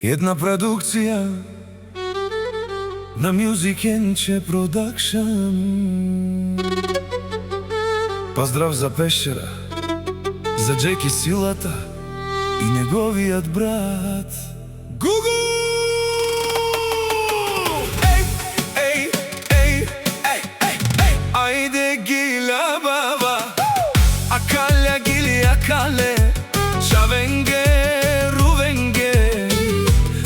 Една продукција на Music Enche Production. Поздрав за Пешера, за Джеки Силата и неговиот брат Гугу! Ајде гила баба, акаля гили акале, чавенге, рувенге,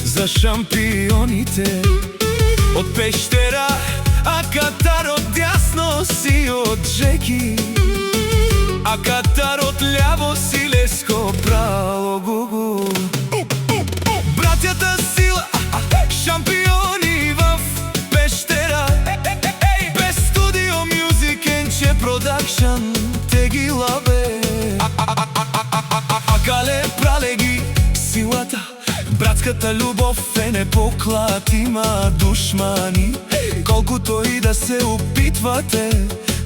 за шампионите од Пештера, а Катар од дясно си од Джеки, а Катар од љаво си Леско право Гугу. Братјата Сила, шампиони в Пештера, без студио Music Enche Production те ги лабе. Акале пралеги силата, братската љубов е непоклат, има душмани, колкуто и да се опитвате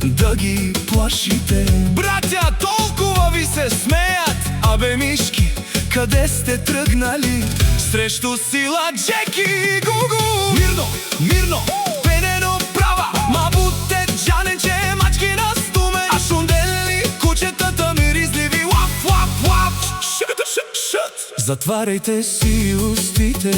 да ги плашите. Братја, толкова ви се смејат, абе мишки, каде сте тргнали? Срешту Сила, Джеки и Гугу. Мирно, мирно, пенено права, ма будте джаненче, мачки на стумен, а шундели, кучетата миризливи, лап, лап, лап, шут, шут, шут. Затварајте си устите,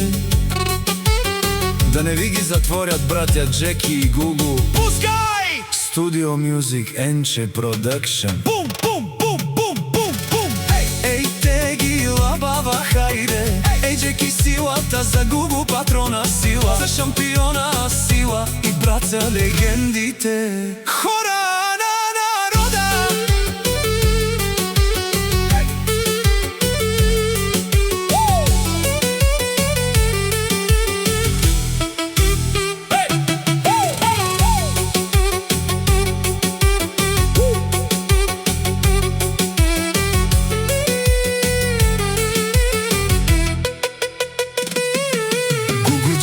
да не ви ги затворят братја Джеки и Гугу. Пускај! Студио Music Enche Production. Бум, бум, бум, бум, бум, бум. Еј, те ги лабава, хајде. Еј, Джеки Силата, за Гугу патрона Сила, за шампиона Сила и братца легендите. Хора на народа!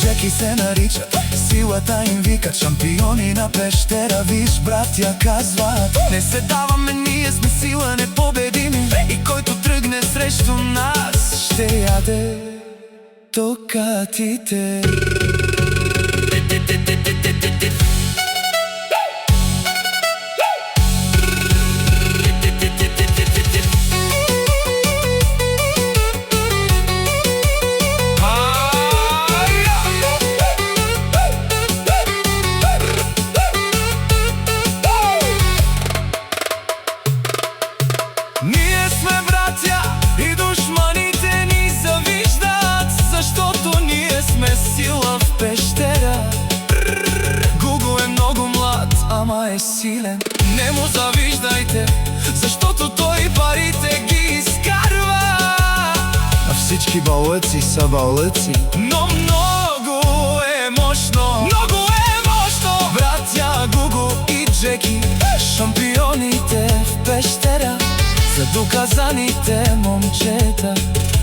Джеки се наричат, Силата им викат, шампиони на Пештера, виж братја казват, не се даваме, ние сме сила непобедими, и којто тргне срешту нас, ще јаде токатите. Ние сме братја и душманите ни завиждат, заштото ние сме сила в Пештера. Гугу е многу млад, ама е силен, не му завиждајте, заштото тој парите ги изкарва. А всички балъци са балъци, но многу е мощно, многу е мощно. Братја Гугу и Джеки, шампионите в Пештера, за доказаните момчета,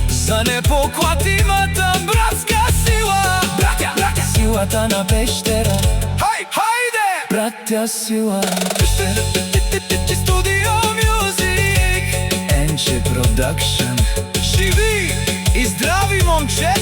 за непоклатимата братска сила. Братја, братја, Силата на Пештера. Хајде! Братја Сила. Студио Music Enche Production. Живи и здрави, момче!